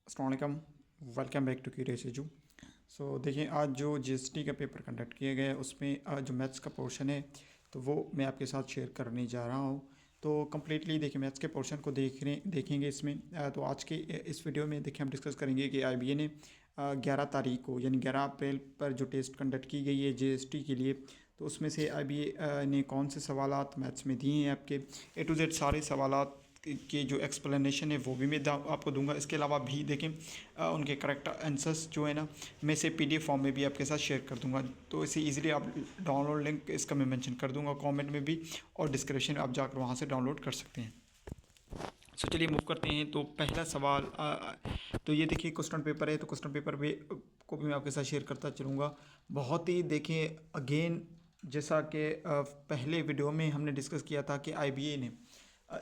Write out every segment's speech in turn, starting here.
अस्सलाम वालेकुम, welcome back to Curious Edu. देखिए आज जो जीएसटी का पेपर कंडक्ट किया गया है उसमें जो मैथ्स का पोर्शन है तो वो मैं आपके साथ शेयर करने जा रहा हूँ। तो कम्प्लीटली देखिए मैथ्स के पोर्शन को देखेंगे इसमें। तो आज के इस वीडियो में देखिए हम डिस्कस करेंगे कि आईबीए ने 11 तारीख को यानी 11 अप्रैल पर जो टेस्ट कंडक्ट की गई है जीएसटी के लिए, तो उसमें से आईबीए ने कौन से सवालात मैथ्स में दिए हैं आपके ए टू जेड सारे सवालात के जो एक्सप्लेनेशन है वो भी मैं आपको दूंगा। इसके अलावा भी देखें उनके करेक्ट आंसर्स जो है ना मैं से पीडीएफ फॉर्म में भी आपके साथ शेयर कर दूंगा, तो इसे इजीली आप डाउनलोड लिंक इसका मैं मेंशन कर दूंगा कमेंट में भी, और डिस्क्रिप्शन में आप जाकर वहाँ से डाउनलोड कर सकते हैं। चलिए मूव करते हैं। तो पहला सवाल तो ये देखिए क्वेश्चन पेपर है, तो क्वेश्चन पेपर पे को भी मैं आपके साथ शेयर करता चलूँगा। बहुत ही देखें अगेन जैसा कि पहले वीडियो में हमने डिस्कस किया था कि आईबीए ने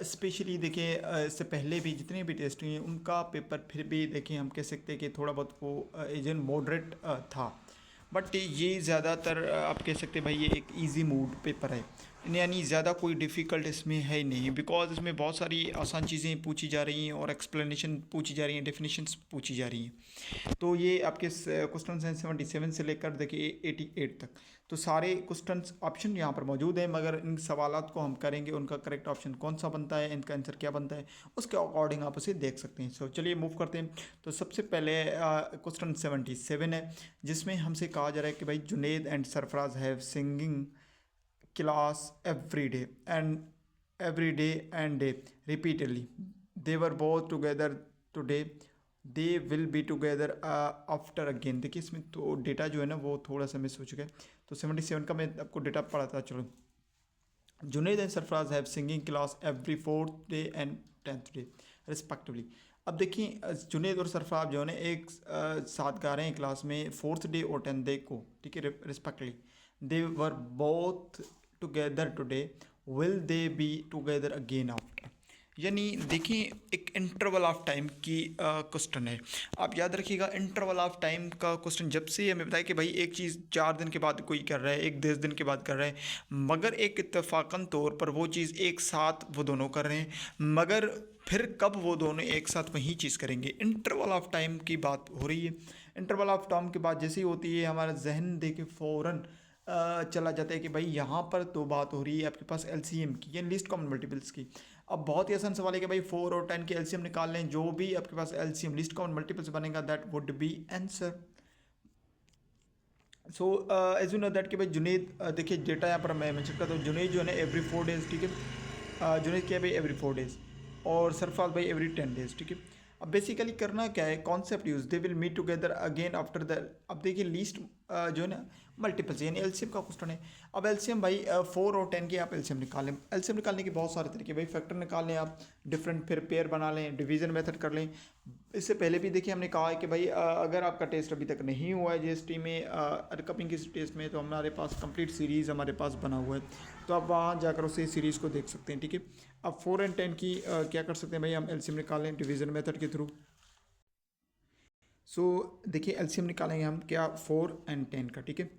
स्पेशली देखिए इससे पहले भी जितने भी टेस्ट हुए हैं उनका पेपर फिर भी देखिए हम कह सकते हैं कि थोड़ा बहुत वो एजन मॉडरेट था, बट ये ज़्यादातर आप कह सकते हैं भाई ये एक इजी मूड पेपर है, यानी ज़्यादा कोई डिफ़िकल्ट इसमें है ही नहीं, बिकॉज इसमें बहुत सारी आसान चीज़ें पूछी जा रही हैं और एक्सप्लेनेशन पूछी जा रही हैं, डेफिनेशंस पूछी जा रही हैं। तो ये आपके क्वेश्चन हैं 77 से लेकर देखिए 88 तक, तो सारे क्वेश्चन ऑप्शन यहाँ पर मौजूद है, मगर इन सवालात को हम करेंगे उनका करेक्ट ऑप्शन कौन सा बनता है, इनका आंसर क्या बनता है, उसके अकॉर्डिंग आप उसे देख सकते हैं। चलिए मूव करते हैं। तो सबसे पहले क्वेश्चन 77 है, जिसमें हमसे कहा जा रहा है कि भाई Junaid and Sarfaraz have singing class every day and day repeatedly. They were both together today. They will be together after again. देखिए इसमें तो डेटा जो है ना वो थोड़ा सा मिस हो चुका है, तो 77 का मैं आपको डेटा पढ़ाता चलो। Junaid and Sarfaraz have singing class every 4th day and 10th day respectively. अब देखिए जुनेद और सरफराज जो है ना एक साथ गा रहे हैं क्लास में 4th डे और 10th डे को, ठीक है, respectively. They were both together today, will they be together again after. यानी देखिए एक इंटरवल ऑफ टाइम की क्वेश्चन है, आप याद रखिएगा इंटरवल ऑफ टाइम का क्वेश्चन जब से हमें बताया कि भाई एक चीज़ 4 दिन के बाद कोई कर रहा है, एक 10 दिन के बाद कर रहा है, मगर एक इत्तेफाकन तौर पर वो चीज़ एक साथ वो दोनों कर रहे हैं, मगर फिर कब वो दोनों एक साथ वही चीज़ करेंगे, इंटरवल ऑफ टाइम की बात हो रही है। इंटरवल ऑफ टाइम की बात जैसे ही होती है हमारा जहन देखे फ़ौरन चला जाता है कि भाई यहाँ पर तो बात हो रही है आपके पास एलसीएम की, यानी लिस्ट कॉमन मल्टीपल्स की। अब बहुत ही आसान सवाल है कि भाई 4 और 10 के एलसीएम निकाल लें, जो भी आपके पास एलसीएम लिस्ट कॉमन मल्टीपल्स बनेगा that would be answer. So as you know that कि भाई जुनेद देखिए डेटा यहाँ पर मैं मेंशन करता हूँ, जुनेद जो है ना एवरी 4 डेज, ठीक है, जुनेद क्या है भाई एवरी 4 डेज, और सरफराज भाई एवरी 10 डेज, ठीक है। अब बेसिकली करना क्या है, concept use, they will meet together again after the. अब देखिए लीस्ट जो है ना मल्टीपल्स यानी एलसीएम का क्वेश्चन है। अब एलसीएम भाई 4 और 10 के आप एलसीएम निकाल लें, एलसीएम निकालने के बहुत सारे तरीके, भाई फैक्टर निकाल लें आप, डिफरेंट फिर पेयर बना लें, डिवीजन मेथड कर लें। इससे पहले भी देखिए हमने कहा है कि भाई अगर आपका टेस्ट अभी तक नहीं हुआ है जीएसटी में अपकमिंग के टेस्ट में, तो हमारे पास कंप्लीट सीरीज़ हमारे पास बना हुआ है, तो आप वहाँ जाकर उसे सीरीज़ को देख सकते हैं, ठीक है। अब 4 और 10 की क्या कर सकते हैं भाई, हम एलसीएम निकालें डिवीजन मेथड के थ्रू। देखिए एलसीएम निकालेंगे हम क्या 4 और 10 का, ठीक है।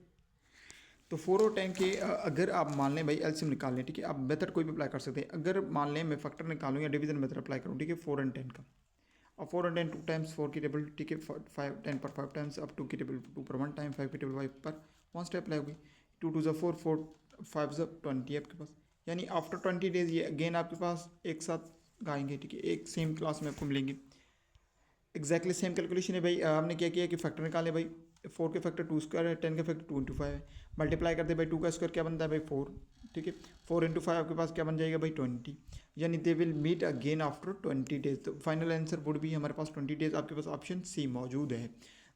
तो 4 और 10 के अगर आप मान लें भाई एलसीएम निकाल लें, ठीक है, आप मेथड कोई भी अप्लाई कर सकते हैं। अगर मान लें मैं फैक्टर निकालूँ या डिवीजन मेथड अप्लाई करूँ, ठीक है, 4 और 10 का, और 4 और 10 2 टाइम्स 4 की टेबल, ठीक है, 5 10 पर 5 टाइम्स, अब 2 की टेबल 2 पर 1 टाइम, 5 की टेबल 5 पर 1 स्टेप अप्लाई होगी, 2 2 4 4 5 20 आपके पास, यानी आफ्टर 20 डेज ये अगेन आपके पास एक साथ गाएंगे, ठीक है, एक सेम क्लास में आपको मिलेंगे। एक्जैक्टली सेम कैलकुलेशन है भाई, हमने क्या किया कि फैक्टर निकाले भाई, 4 के फैक्टर 2 स्क्वायर है, 10 का फैक्टर 2 × 5 है, मल्टीप्लाई करते भाई 2 का स्क्वायर क्या बनता है भाई 4, ठीक है, 4 × 5 आपके पास क्या बन जाएगा भाई 20, यानी they will meet again after 20 days. तो फाइनल आंसर वुड भी हमारे पास 20 डेज, आपके पास ऑप्शन सी मौजूद है,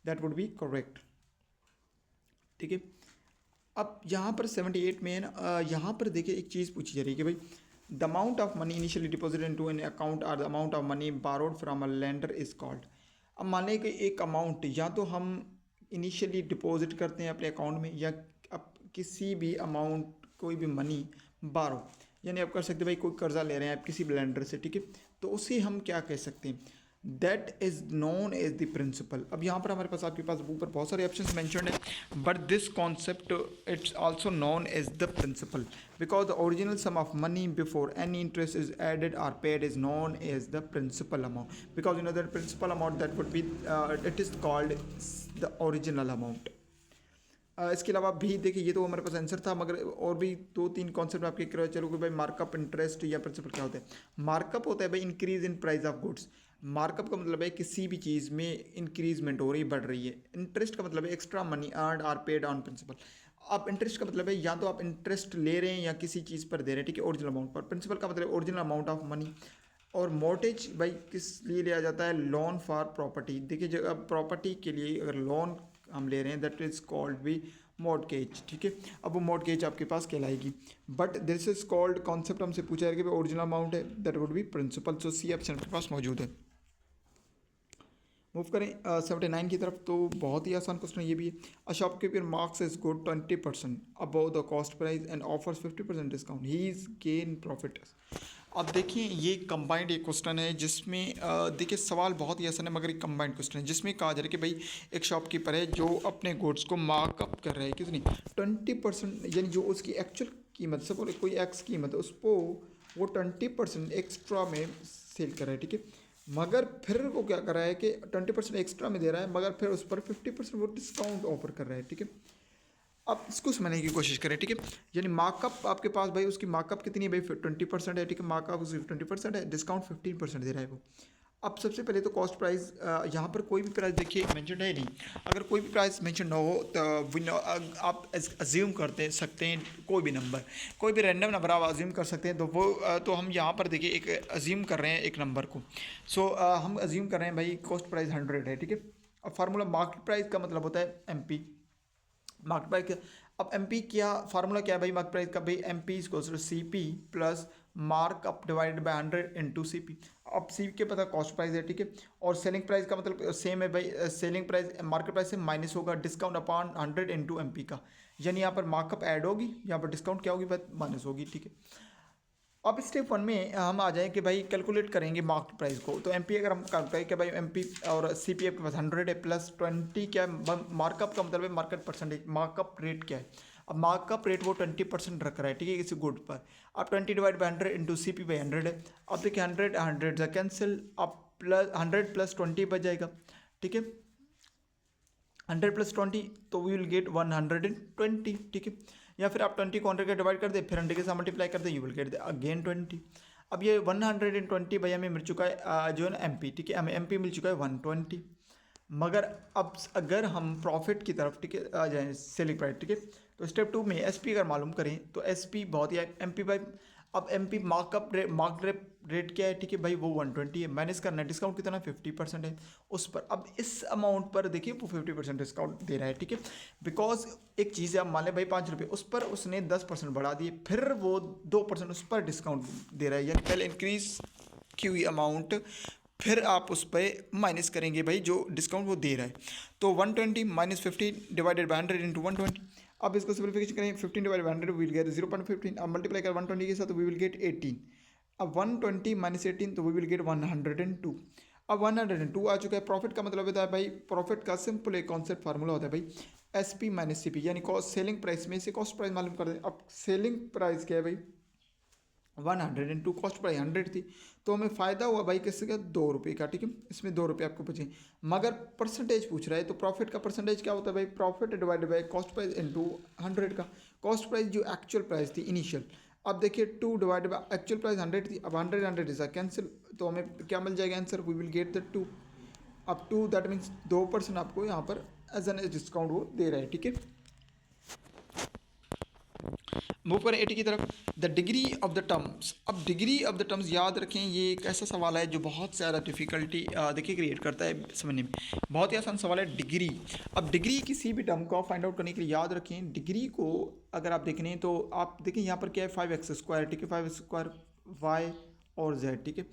दैट वुड बी करेक्ट, ठीक है। अब यहाँ पर 78 में है ना, यहाँ पर देखिए एक चीज़ पूछी जा रही है कि भाई the amount of money initially deposit into an account और the amount of money borrowed from a lender is called. अब मान लें कि एक अमाउंट या तो हम इनिशियली डिपॉजिट करते हैं अपने अकाउंट में, या अब किसी भी अमाउंट कोई भी मनी बारो, यानी आप कर सकते हैं भाई कोई कर्जा ले रहे हैं आप किसी भी लेंडर से, ठीक है, तो उसे हम क्या कह सकते हैं, that is known as the principal. अब यहाँ पर हमारे पास आपके पास ऊपर बहुत सारे ऑप्शंस मेंशन्ड है, but this concept it's also known as the principal because the original sum of money before any interest is added or paid is known as the principal amount because you know that principal amount that would be it is called the original amount. इसके अलावा भी देखिए, ये तो हमारे पास answer था, मगर और भी 2-3 कॉन्सेप्ट आपके क्लियर चलो कि भाई मार्कअप, इंटरेस्ट या प्रिंसिपल क्या होता है। मार्कअप होता है भाई increase in price of goods. Markup का मतलब है किसी भी चीज़ में इंक्रीजमेंट हो रही, बढ़ रही है। इंटरेस्ट का मतलब है extra money earn or paid on principal. अब इंटरेस्ट का मतलब है या तो आप इंटरेस्ट ले रहे हैं या किसी चीज़ पर दे रहे हैं, ठीक है, ओरिजिनल अमाउंट पर। प्रिंसिपल का मतलब ओरिजिनल अमाउंट ऑफ मनी। और मोर्टेज भाई किस लिए लिया जाता है? Loan for property. देखिए, जब प्रॉपर्टी के लिए अगर लोन हम ले रहे हैं दैट इज कॉल्ड भी मॉर्टगेज, ठीक है। अब वो मॉर्टगेज आपके पास कहलाएगी, but this is called concept हमसे पूछा है कि भाई ओरिजिनल अमाउंट है, that would be principal. So C option आपके पास मौजूद है। मूव करें 79 की तरफ, तो बहुत ही आसान क्वेश्चन ये भी है। A shopkeeper marks is good 20% above the cost price and offers 50% discount, he is gain profit. अब देखिए, ये कंबाइंड एक क्वेश्चन है जिसमें देखिए सवाल बहुत ही आसान है, मगर एक कंबाइंड क्वेश्चन है जिसमें कहा जा रहा है कि भाई एक शॉपकीपर है जो अपने गुड्स को मार्कअप कर रहा है कितनी 20%, यानी जो उसकी एक्चुअल कीमत से कोई एक्स कीमत है उसको वो 20% एक्स्ट्रा में सेल कर रहा है, ठीक है। मगर फिर वो क्या कर रहा है कि 20% एक्स्ट्रा में दे रहा है, मगर फिर उस पर 50% वो डिस्काउंट ऑफर कर रहा है, ठीक है। अब इसको समझने की कोशिश करें, ठीक है। यानी मार्कअप आपके पास भाई, उसकी मार्कअप कितनी है भाई 20% है, ठीक है। मार्कअप उसकी 20% है, डिस्काउंट 15% दे रहा है वो। अब सबसे पहले तो कॉस्ट प्राइस, यहाँ पर कोई भी प्राइस देखिए मेंशन है नहीं। अगर कोई भी प्राइस मेंशन ना हो तो आप अज्यूम करते सकते हैं कोई भी नंबर, कोई भी रैंडम नंबर आप अज्यूम कर सकते हैं। तो वो तो हम यहाँ पर देखिए एक अज्यूम कर रहे हैं एक नंबर को। सो हम अज्यूम कर रहे हैं भाई कॉस्ट प्राइस 100 है, ठीक है। अब फार्मूला मार्केट प्राइस का मतलब होता है MP मार्केट प्राइस। अब एमपी क्या फार्मूला क्या है भाई मार्केट प्राइस का? भाई MP is C P plus mark up divided by 100 into C P. अब सी के पता कॉस्ट प्राइस है, ठीक है। और सेलिंग प्राइस का मतलब सेम है भाई, सेलिंग प्राइस मार्केट प्राइस से माइनस होगा डिस्काउंट अपॉन 100 इंटू एमपी का। यानी यहाँ पर मार्कअप ऐड होगी, यहाँ पर डिस्काउंट क्या होगी भाई माइनस होगी, ठीक है। अब स्टेप 1 में हम आ जाएं कि भाई कैलकुलेट करेंगे मार्केट प्राइस को। तो एमपी अगर हम करते हैं कि भाई एमपी और सीपीएफ के पास 100 है प्लस 20 क्या है मार्कअप का मतलब है मार्केट परसेंटेज, मार्कअप रेट क्या है? अब मार्कअप रेट वो 20% रख रहा है, ठीक है, किसी गुड पर। अब 20 divide by 100 into C P by 100 है। अब देखिए 100 से कैंसिल, अब प्लस 100 प्लस 20 बच जाएगा, ठीक है। 100 प्लस 20 तो वी विल गेट 120, ठीक है। या फिर आप 20 को 100 के डिवाइड कर दे, फिर 100 के साथ मल्टीप्लाई कर दे, यू विल गेट अगेन 20। अब ये 120 भाई हमें मिल चुका है जो है ना एमपी, ठीक है, हमें एमपी मिल चुका है 120। मगर अब अगर हम प्रॉफिट की तरफ, ठीक है, आ जाए सेलिंग प्राइस, ठीक है, तो स्टेप 2 में एसपी अगर मालूम करें तो एसपी बहुत ही एमपी भाई। अब एमपी मार्क रेट क्या है, ठीक है भाई, वो 120 है, माइनस करना है डिस्काउंट कितना 50% है उस पर। अब इस अमाउंट पर देखिए वो 50% डिस्काउंट दे रहा है, ठीक है। बिकॉज एक चीज़ है, अब मान लें भाई 5 रुपये, उस पर उसने 10% बढ़ा दिए, फिर वो 2% उस पर डिस्काउंट दे रहा है, या पहले इंक्रीज की हुई अमाउंट फिर आप उस पर माइनस करेंगे भाई जो डिस्काउंट वो दे रहा है। तो 120 माइनस 15 डिवाइडेड बाई 100 इंटू 120। अब इसको सिंप्लीफिकेशन करें, 15 divide by 100 we will get 0.15। अब मल्टीप्लाई कर 120 के साथ वी विल गेट 18। अब 120 माइनस 18 तो वी विल गेट 102। अब 102 आ चुका है। प्रॉफिट का मतलब होता है भाई, प्रॉफिट का सिंपल एक कॉन्सेप्ट फार्मूला होता है भाई S P minus C P, यानी कॉस्ट सेलिंग प्राइस में से कॉस्ट प्राइस मालूम कर दें। अब सेलिंग प्राइस क्या है भाई 102, कॉस्ट प्राइस 100 थी, तो हमें फ़ायदा हुआ भाई किससे का 2 रुपये का, ठीक है, इसमें 2 रुपये आपको बचे। मगर परसेंटेज पूछ रहा है, तो प्रॉफिट का परसेंटेज क्या होता है भाई, profit divided by cost price into 100 का। कॉस्ट प्राइस जो एक्चुअल प्राइस थी इनिशियल, अब देखिए 2 डिवाइड बाई एक्चुअल प्राइस 100 थी, अब 100 इज कैंसिल, तो हमें क्या मिल जाएगा answer, we will get the 2। अब 2 दैट मीन्स 2% आपको यहाँ पर एज एन डिस्काउंट वो दे रहा है, ठीक है। मूव करें 80 की तरफ, the degree of the terms. अब डिग्री ऑफ द टर्म्स याद रखें, ये एक ऐसा सवाल है जो बहुत ज़्यादा डिफिकल्टी देखिए क्रिएट करता है समझने में। बहुत ही आसान सवाल है डिग्री। अब डिग्री किसी भी टर्म को फाइंड आउट करने के लिए याद रखें, डिग्री को अगर आप देखें तो आप देखें यहाँ पर क्या है 5x², ठीक है, 5x² y और z, ठीक है।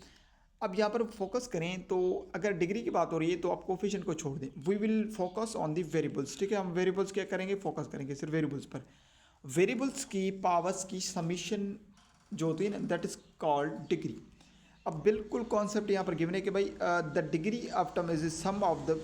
अब यहाँ पर फोकस करें तो अगर डिग्री की बात हो रही है तो आप कोफिशिएंट को छोड़ दें, we will focus on the variables, ठीक है। हम वेरिएबल्स क्या करेंगे, फोकस करेंगे सिर्फ वेरिएबल्स पर। वेरिएबल्स की पावर्स की समीशन जो होती है ना दैट इज कॉल्ड डिग्री। अब बिल्कुल कॉन्सेप्ट यहाँ पर गिवन है कि भाई the degree of term is sum of the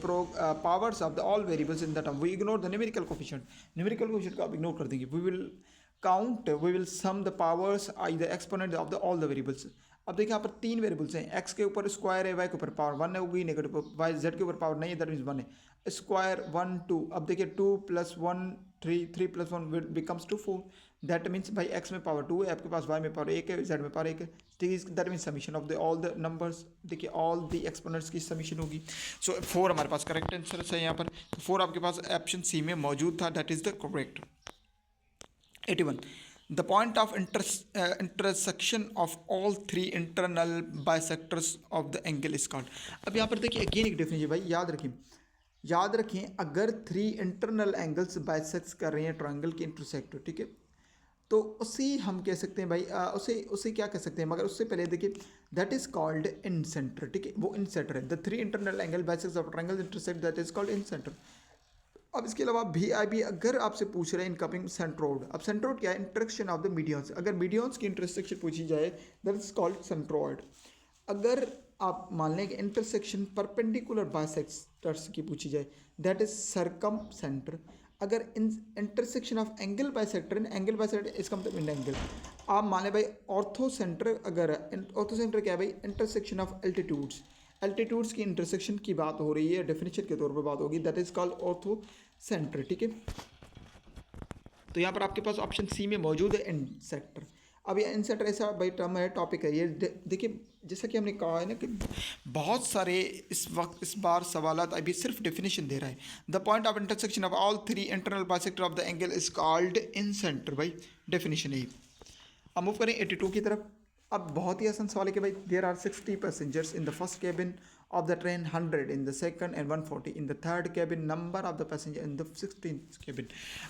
powers of the all variables in the term, we ignore the numerical coefficient, numerical coefficient को आप इग्नोर कर देंगे, we will sum the powers I the exponent of the all the variables. अब देखिए यहाँ पर तीन variables हैं, एक्स के ऊपर स्क्वायर है, वाई के ऊपर पावर वन होगी नेगेटिव, वाई जेड के ऊपर पावर नहीं है, दैट मीन्स वन है, स्क्वायर वन टू। अब देखिए 2 + 1 3, 3 + 1 बिकम्स टू 4, दैट मीन्स भाई एक्स में पावर 2 है, आपके पास वाई में पावर 1 है, जेड में पावर 1 है, ठीक है, that means summation of the all the numbers, देखिए ऑल द एक्सपोनेंट्स की समीशन होगी। सो 4 हमारे पास करेक्ट आंसर है यहाँ पर, 4 आपके पास ऑप्शन सी में मौजूद था, that is the correct. 81 the point of intersection of all 3 internal bisectors of the angle is called. अब यहाँ पर देखिए अगेन एक डेफिनेशन भाई याद रखें अगर 3 इंटरनल एंगल्स बाइसेक्ट कर रहे हैं ट्रायंगल के इंटरसेक्ट, ठीक है, तो उसी हम कह सकते हैं भाई उसे क्या कह सकते हैं, मगर उससे पहले देखिए that is called in centre, ठीक है, वो इन सेंटर है, the 3 internal angle bisects of triangle intersect that is called in centre. अब इसके अलावा भी अगर आपसे पूछ रहे हैं इनकमिंग सेंट्रोइड, अब सेंट्रोइड क्या है, इंटरसेक्शन ऑफ द मीडियंस, अगर मीडियंस की इंटरसेक्शन पूछी जाए दैट इज कॉल्ड सेंट्रोइड। अगर आप मान लें कि इंटरसेक्शन परपेंडिकुलर बाइसेक्टर्स की पूछी जाए दैट इज सरकम सेंटर। अगर intersection of angle bisector, angle bisector इसका मतलब इन एंगल, आप मान लें भाई ऑर्थो सेंटर, अगर ऑर्थो सेंटर क्या है भाई, इंटरसेक्शन ऑफ एल्टीट्यूड्स की इंटरसेक्शन की बात हो रही है, डेफिनेशन के तौर पर बात होगी, that is called ortho centre, ठीक है। तो यहाँ पर आपके पास ऑप्शन सी में मौजूद है इन सेक्टर। अब ये इन सेक्टर ऐसा भाई टर्म है, टॉपिक है ये, देखिए जैसा कि हमने कहा है ना कि बहुत सारे इस बार सवालात अभी सिर्फ डेफिनेशन दे रहा है। The point of intersection of all 3 internal bisector of the angle is called in centre, भाई डेफिनेशन है। अब मूव करें 82 की तरफ। अब बहुत ही आसान सवाल है कि भाई there are 60 passengers in the first cabin of the train, 100 in the second and 140 in the third cabin, number of the passenger in the 16th cabin।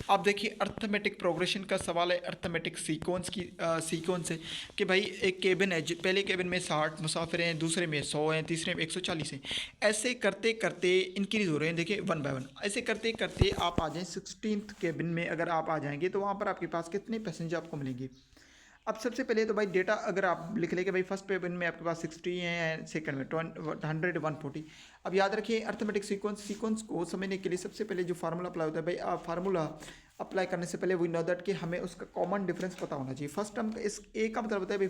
अब देखिए अर्थमेटिक प्रोग्रेशन का सवाल है, अर्थमेटिक सीक्वेंस की सीक्वेंस है कि भाई एक केबिन है, पहले केबिन में 60 मुसाफिर हैं, दूसरे में 100 हैं, तीसरे में 140 हैं, ऐसे करते करते इंक्रीज हो रहे हैं, देखिए 1 by 1, ऐसे करते करते आप आ जाएँ 16th केबिन में। अगर आप आ जाएंगे तो वहाँ पर आपके पास कितने पैसेंजर आपको मिलेंगे। अब सबसे पहले तो भाई डेटा अगर आप लिख लेंगे भाई फर्स्ट केबिन में आपके पास 60 हैं, सेकंड में 100 140। अब याद रखिए अर्थमेटिक सीक्वेंस को समझने के लिए सबसे पहले जो फार्मूला अप्लाई होता है भाई, फार्मूला अप्लाई करने से पहले वी नो दैट कि हमें उसका कॉमन डिफरेंस पता होना चाहिए। फर्स्ट टर्म इस ए का मतलब होता है भाई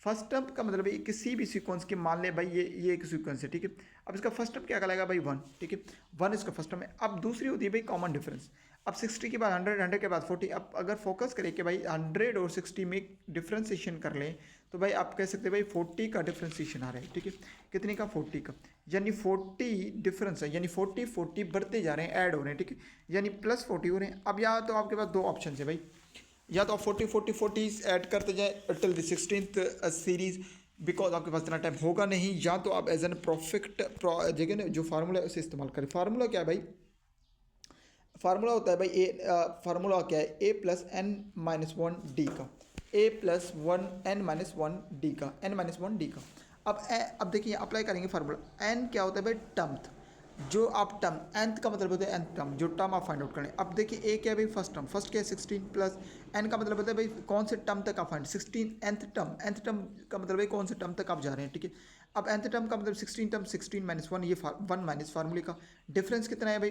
फर्स्ट टर्म का मतलब है किसी भी सीक्वेंस के, मान ले भाई ये एक सीक्वेंस है, ठीक है। अब इसका फर्स्ट टर्म क्या कहलाएगा भाई 1, ठीक है, 1 इसका फर्स्ट टर्म है। अब दूसरी होती है भाई कॉमन डिफरेंस। अब 60 के बाद 100, 100 के बाद 40। अब अगर फोकस करें कि भाई 100 और 60 में डिफ्रेंसिएशन कर लें तो भाई आप कह सकते हैं भाई 40 का डिफ्रेंसिएशन आ रहा है, ठीक है, कितने का 40 का, यानी 40 डिफरेंस है, यानी 40 बढ़ते जा रहे हैं, ऐड हो रहे हैं, ठीक है, यानी प्लस 40 हो रहे हैं। अब या तो आपके पास 2 ऑप्शन है भाई, या तो आप 40 ऐड करते जाए till the 16th series, because आपके पास इतना टाइम होगा नहीं, या तो आप एज एन परफेक्ट जगह ना जो फार्मूला है उसे इस्तेमाल करें। फार्मूला क्या है भाई, फार्मूला होता है भाई फार्मूला क्या है, a + n-1 d का, a + 1 n-1 d का, n-1 d का। अब देखिए अप्लाई करेंगे फार्मूला। n क्या होता है भाई, टर्म्थ, जो आप टर्म, nth का मतलब होता है nth टर्म, जो टर्म आप फाइंड आउट करें। अब देखिए a क्या है भाई, फर्स्ट टर्म, फर्स्ट क्या है 16 प्लस n का मतलब होता है भाई कौन से टर्म तक आप फाइंड, 16 nth टर्म का मतलब भाई कौन से टर्म तक आप जा रहे हैं, ठीक है। अब nth टर्म का मतलब 16 टर्म, 16 - 1, ये 1 माइनस फार्मूले का डिफरेंस कितना है भाई,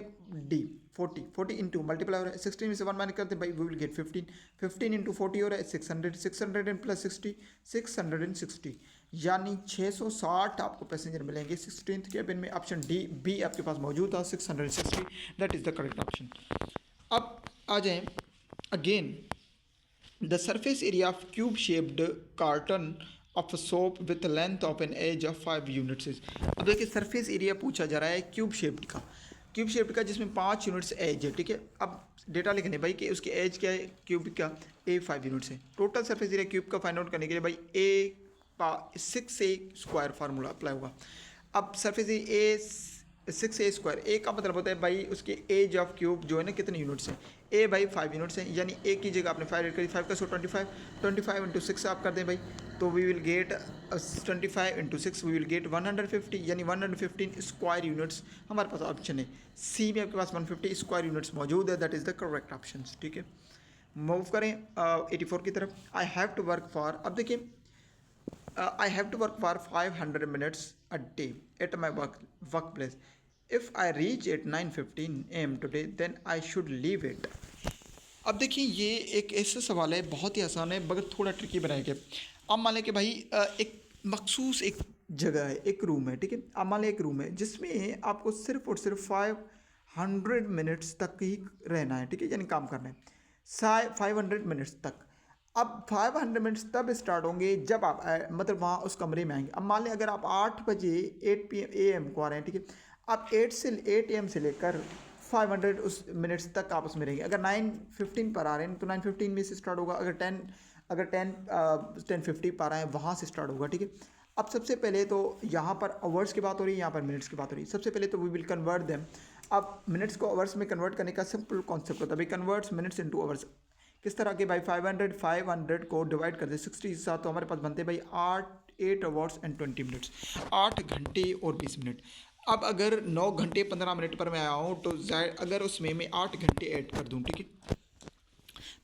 d 40 इंटू मल्टीप्लाई हो रहा है, 16 में से 1 माइनस करते हैं भाई वी विल गेट 15 इंटू 40 हो रहा है 600 एंड प्लस 60 660, यानी 660 आपको पैसेंजर मिलेंगे 16th केबिन में। ऑप्शन बी आपके पास मौजूद था 660, that is the correct option. अब आ जाएं again, the surface area of cube shaped carton of soap with length of an edge of 5 units. अब देखिए सरफेस एरिया पूछा जा रहा है क्यूब शेप्ड का जिसमें 5 यूनिट्स एज है, ठीक है। अब डेटा लिखने भाई कि उसकी एज क्या है क्यूब का, ए 5 यूनिट्स है। टोटल सरफेस एरिया क्यूब का फाइंड आउट करने के लिए भाई ए 6a² फार्मूला अप्लाई होगा। अब सरफेस ए 6a², ए का मतलब होता है भाई उसकी एज ऑफ क्यूब जो है ना कितने यूनिट्स हैं, ए भाई 5 यूनिट्स हैं, यानी ए की जगह आपने 5 ऐड करी, 5 का 25 इंटू 6 आप कर दें भाई, तो we will get 25 into 6 we will get 150, यानी 115 स्क्वायर यूनिट्स हमारे पास ऑप्शन है। सी में आपके पास 150 स्क्वायर यूनिट्स मौजूद है, that is the correct option, ठीक है। मूव करें 84 की तरफ। I have to work for, अब देखिए I have to work for 500 minutes a day at my workplace. If I reach at 9:15 a.m. today, then I should leave it. अब देखिए ये एक ऐसा सवाल है, बहुत ही आसान है मगर थोड़ा ट्रिकी बनाया गया। अब मान लें कि भाई एक मखसूस एक जगह है, एक रूम है, ठीक है। अब मान लें एक रूम है जिसमें आपको सिर्फ और सिर्फ 500 मिनट्स तक ही रहना है, ठीक है, यानी काम करना है 500 मिनट्स तक। अब 500 मिनट्स तब स्टार्ट होंगे जब आप मतलब वहाँ उस कमरे में आएंगे। अब मान लें अगर आप 8 बजे 8 PM को आ रहे हैं, ठीक है, आप 8 AM से लेकर 500 उस मिनट्स तक आप उसमें रहेंगे। अगर 9:15 पर आ रहे हैं तो 9:15 में से स्टार्ट होगा। अगर 10:50 पर आ रहे हैं वहाँ से स्टार्ट होगा, ठीक है। अब सबसे पहले तो यहाँ पर आवर्स की बात हो रही है, यहाँ पर मिनट्स की बात हो रही है। सबसे पहले तो वी विल कन्वर्ट देम। अब मिनट्स को आवर्स में कन्वर्ट करने का सिंपल कॉन्सेप्ट होता है भाई, कन्वर्ट्स मिनट्स इनटू आवर्स। किस तरह के भाई, 500 को डिवाइड कर दे 60 के साथ, तो हमारे पास बनते हैं भाई 8 आवर्स एंड 20 मिनट्स, 8 घंटे और 20 मिनट। अब अगर 9 घंटे 15 मिनट पर मैं आया हूँ तो अगर उसमें मैं 8 घंटे ऐड कर दूँ, ठीक है,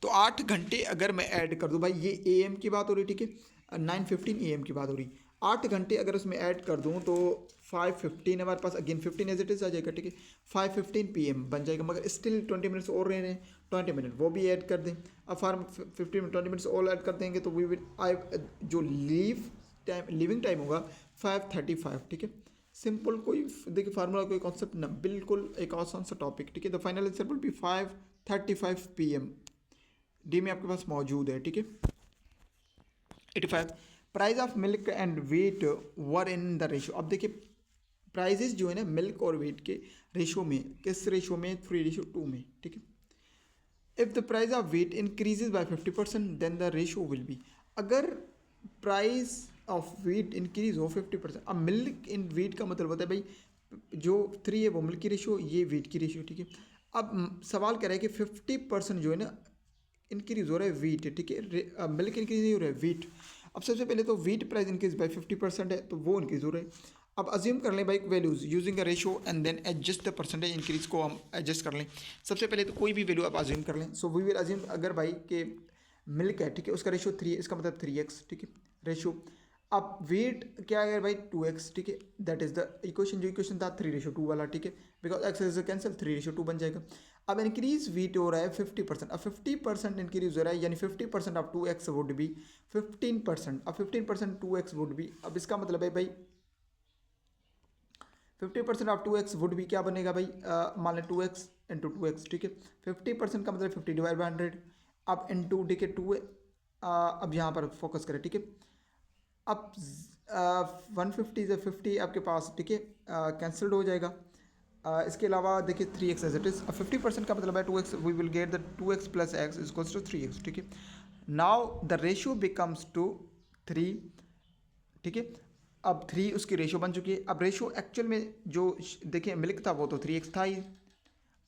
तो 8 घंटे अगर मैं ऐड कर दूँ भाई, ये AM की बात हो रही है, ठीक है, 9:15 AM की बात हो रही। 8 घंटे अगर उसमें ऐड कर दूँ तो 5:15 हमारे पास अगेन 15 एज इट इज़ आ जाएगा, ठीक है, 5:15 PM बन जाएगा। मगर स्टिल 20 मिनट्स और रह रहे हैं, 20 मिनट वो भी ऐड कर दें। अब 20 मिनट्स और ऐड कर देंगे तो वी विल जो लिविंग टाइम होगा 5:35, ठीक है। सिंपल कोई देखिए फार्मूला, कोई कॉन्सेप्ट ना, बिल्कुल एक आसान सा टॉपिक, ठीक है। The final answer will be 5:35 PM D में आपके पास मौजूद है, ठीक है। 85 price of milk and wheat were in the ratio. अब देखिए प्राइजेस जो है ना मिल्क और वीट के रेशो में, किस रेशो में, 3:2 में, ठीक है। If the price of wheat increases by 50% then the ratio will be. अगर प्राइस ऑफ वीट इंक्रीज हो 50%, अब मिल्क इन वीट का मतलब होता है भाई जो 3 है वो मिल्क की रेशो, ये वीट की रेशो, ठीक है। अब सवाल कह रहा है कि 50% जो है ना इंक्रीज हो रहा है वीट, ठीक है, मिल्क इंक्रीज नहीं हो रहा है, वीट। अब सबसे पहले तो वीट प्राइस इंक्रीज बाय 50% है तो वो इंक्रीज हो रहा है। अब अज्यूम कर लें भाई values using a ratio and then adjust the percentage increase को हम एडजस्ट कर लें। सबसे पहले तो कोई भी वैल्यू आप अज्यूम कर लें। सो वी विल अज्यूम अगर भाई के मिल्क है, ठीक है, उसका रेशो 3 है, इसका मतलब 3x, ठीक है, रेशो। अब वेट क्या है भाई 2x, ठीक है, दैट इज द इक्वेशन, जो इक्वेशन था 3:2 वाला, ठीक है, बिकॉज एक्स इज कैंसिल 3:2 बन जाएगा। अब इंक्रीज वीट हो रहा है 50%, अब 50% इंक्रीज हो रहा है यानी 50% ऑफ 2x वुड बी 15%, अब 15% 2x वुड बी। अब इसका मतलब है भाई 50% ऑफ 2x वुड भी क्या बनेगा भाई, मान लें 2x इंटू 2x, ठीक है। 50% का मतलब 50 डिवाइड बाई 100, अब इंटू, ठीक है, 2 अब यहाँ पर फोकस करें, ठीक है। अब 150 से 50 आपके पास, ठीक है, कैंसल्ड हो जाएगा। इसके अलावा देखिए 3x एज इट इज़। अब 50% का मतलब है 2x, we will get the 2x plus X is equals to 3x, ठीक है। Now the ratio becomes two 3, ठीक है। अब 3 उसकी रेशो बन चुकी है। अब रेशो एक्चुअल में जो देखिए मिल्क था वो तो 3x था ही।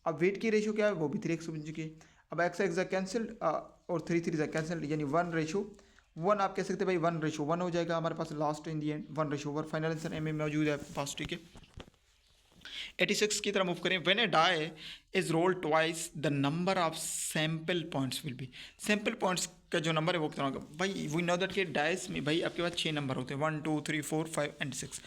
अब वेट की रेशो क्या है, वो भी 3x बन चुकी है। अब एक्स एक्स कैंसिल्ड और 3 कैंसिल्ड, यानी 1:1 आप कह सकते हैं भाई 1:1 हो जाएगा हमारे पास last in the end 1:1। Final answer M में मौजूद है आपके पास, ठीक है। 86 की तरह मूव करें। When a die is roll twice the number of sample points will be. Sample points का जो नंबर है वो कितना होगा भाई, वी नो दैट के डाइस में भाई आपके पास 6 नंबर होते हैं, 1 2 3 4 5 एंड 6।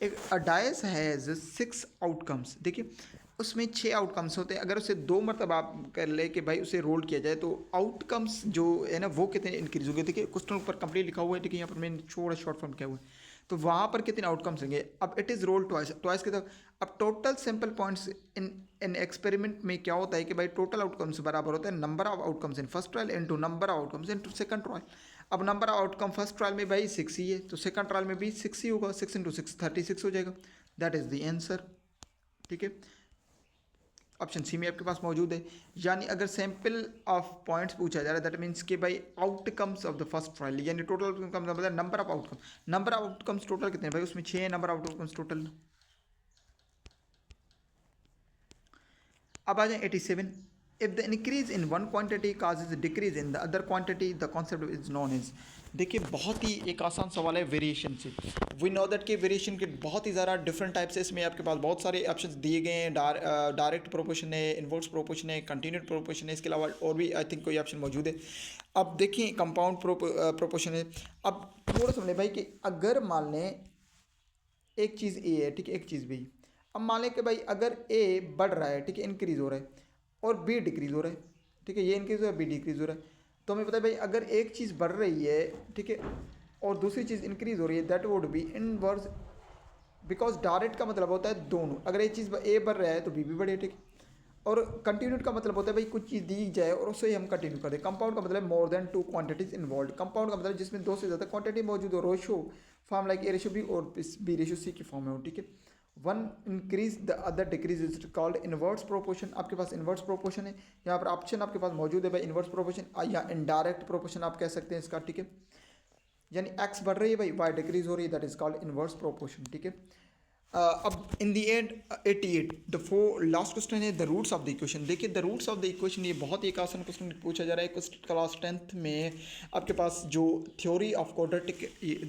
एक डाइस हैज़ 6 आउटकम्स, देखिए उसमें 6 आउटकम्स होते हैं। अगर उसे 2 मरतबा आप कर ले कि भाई उसे रोल किया जाए तो आउटकम्स जो है ना वो कितने इंक्रीज हो गए। देखिए क्वेश्चन ऊपर कंप्लीट लिखा हुआ है, ठीक है, यहाँ पर मैंने छोटा शॉर्ट फॉर्म किया हुआ है, तो वहाँ पर कितने आउटकम्स होंगे। अब it is role twice, twice के तक। अब total sample points in experiment में क्या होता है कि भाई टोटल आउटकम्स बराबर होता है number of outcomes in first trial into number of outcomes into second trial. अब number of outcome first trial में भाई 6 ही है तो सेकंड ट्रायल में भी 6 ही होगा, 6 इंटू 6 36 हो जाएगा। दैट इज़ द आंसर, ठीक है। ऑप्शन सी में आपके पास मौजूद है। यानी अगर सैंपल ऑफ पॉइंट्स पूछा जा रहा है दैट मीन्स कि भाई outcomes of the first trial, यानी टोटल आउटकम का मतलब number of outcome. Number of outcomes total कितने हैं भाई, उसमें 6 नंबर ऑफ आउटकम्स टोटल। अब आ जाए 87। If the increase in one quantity causes decrease in the other quantity the concept is known as. देखिए बहुत ही एक आसान सवाल है वेरिएशन से। वी नो दैट कि वेरिएशन के बहुत ही ज़्यादा डिफरेंट टाइप्स है। इसमें आपके पास बहुत सारे ऑप्शंस दिए गए हैं। डायरेक्ट प्रोपोर्शन है, इनवर्स प्रोपोर्शन है, कंटिन्यूड प्रोपोर्शन है, इसके अलावा और भी आई थिंक कोई ऑप्शन मौजूद है। अब देखिए कंपाउंड प्रोपोर्शन है। अब थोड़ा समझें भाई कि अगर मान लें एक चीज़ ए है, ठीक है, एक चीज़ बी। अब मान लें कि भाई अगर ए बढ़ रहा है, ठीक है, इंक्रीज़ हो रहा है, और बी डिक्रीज़ हो रहा है, ठीक है, ये इंक्रीज़ हो रहा है, बी डिक्रीज़ हो रहा है, तो हमें पता है भाई अगर एक चीज़ बढ़ रही है, ठीक है, और दूसरी चीज़ इंक्रीज़ हो रही है, that would B inverse. Because direct का मतलब होता है दोनों। अगर एक चीज़ ए बढ़ रहा है तो बी भी बढ़े, ठीक है। और कंटिन्यूड का मतलब होता है भाई कुछ चीज़ दी जाए और उसे हम कंटिन्यू कर दें। कंपाउंड का मतलब more than two quantities involve. Compound का मतलब जिसमें दो से ज़्यादा क्वांटिटी मौजूद हो, ratio form like A ratio B और बी रेशो सी की फॉर्म में हो, ठीक है। One increase the other decrease is called inverse proportion. आपके पास इनवर्स प्रोपोर्शन है। यहाँ पर ऑप्शन आपके पास मौजूद है भाई, इनवर्स प्रोपोर्शन या इनडायरेक्ट प्रोपोर्शन आप कह सकते हैं इसका, ठीक है। यानी एक्स बढ़ रही है भाई, वाई डिक्रीज हो रही है, that is called inverse proportion, ठीक है। अब in the end 88 the four last question है the roots of the equation. देखिए the roots of the equation, ये बहुत ही एक आसान क्वेश्चन पूछा जा रहा है क्लास 10th में। आपके पास जो थ्योरी ऑफ क्वाड्रेटिक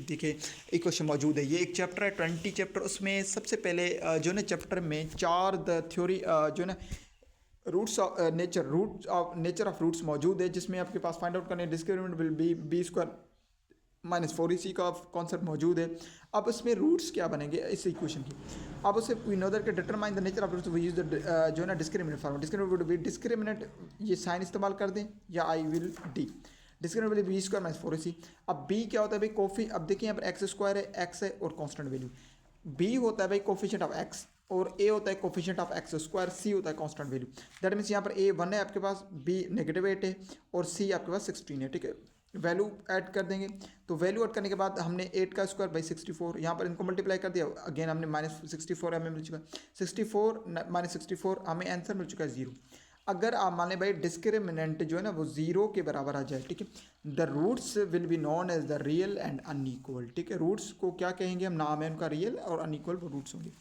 देखिए इक्वेशन मौजूद है, ये एक चैप्टर है 20 चैप्टर। उसमें सबसे पहले जो है ना चैप्टर में 4 द थ्योरी जो है ना roots of nature of roots मौजूद है, जिसमें आपके पास फाइंड आउट करने discriminant will be B square minus 4ac का कॉन्सेप्ट मौजूद है। अब इसमें रूट्स क्या बनेंगे इस इक्वेशन की। अब उसे वी नो दैट के determine the nature of roots we use the जो है ना discriminant form. Discriminant would be discriminant, ये साइन इस्तेमाल कर दें या I will D. Discriminant will be square minus 4ac। अब बी क्या होता है भाई, कोफी। अब देखिए यहाँ पर एक्स स्क्वायर है, एक्स है और कॉन्स्टेंट वैल्यू। बी होता है भाई कोफिशिएंट ऑफ एक्स और ए होता है कोफिशिएंट ऑफ एक्स स्क्वायर, सी होता है कांस्टेंट वैल्यू। दैट मीन्स यहाँ पर ए 1 है आपके पास, बी -8 है और सी आपके पास 16 है, ठीक है। वैल्यू ऐड कर देंगे, तो वैल्यू ऐड करने के बाद हमने 8 का स्क्वायर बाई 64, यहाँ पर इनको मल्टीप्लाई कर दिया। अगेन हमने -64 हमें मिल चुका है, 64 -64 हमें आंसर मिल चुका है 0। अगर आप मान लें भाई डिस्क्रिमिनेंट जो है ना वो 0 के बराबर आ जाए, ठीक है, the roots will be known as the real and unequal, ठीक है। रूट्स को क्या कहेंगे हम, नाम है उनका रियल और अनइक्वल वो रूट्स होंगे।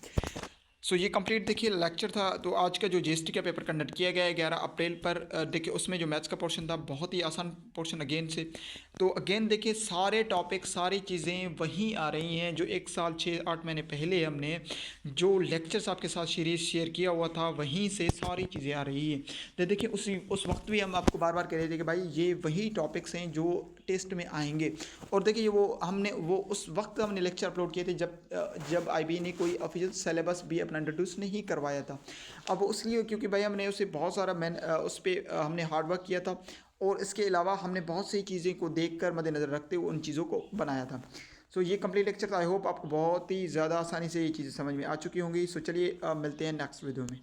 सो ये कंप्लीट देखिए लेक्चर था। तो आज का जो जीएसटी का पेपर कंडक्ट किया गया है 11 अप्रैल पर, देखिए उसमें जो मैथ्स का पोर्शन था बहुत ही आसान पोर्शन अगेन से। तो अगेन देखिए सारे टॉपिक सारी चीज़ें वहीं आ रही हैं जो 1 साल 6-8 महीने पहले हमने जो लेक्चर्स आपके साथ सीरीज शेयर किया हुआ था, वहीं से सारी चीज़ें आ रही हैं। तो देखिए उस वक्त भी हम आपको बार बार कह रहे थे कि भाई ये वही टॉपिक्स हैं जो टेस्ट में आएंगे। और देखिए वो उस वक्त हमने लेक्चर अपलोड किए थे जब आईबी ने कोई ऑफिशियल सिलेबस भी अपना इंट्रोड्यूस नहीं करवाया था। अब उसलिए क्योंकि भाई हमने उसे बहुत सारा उस पर हमने हार्ड वर्क किया था और इसके अलावा हमने बहुत सी चीज़ें को देखकर मद्देनज़र रखते हुए उन चीज़ों को बनाया था। सो ये कंप्लीट लेक्चर था। आई होप आपको बहुत ही ज़्यादा आसानी से ये चीज़ें समझ में आ चुकी होंगी। सो चलिए मिलते हैं नेक्स्ट वीडियो में।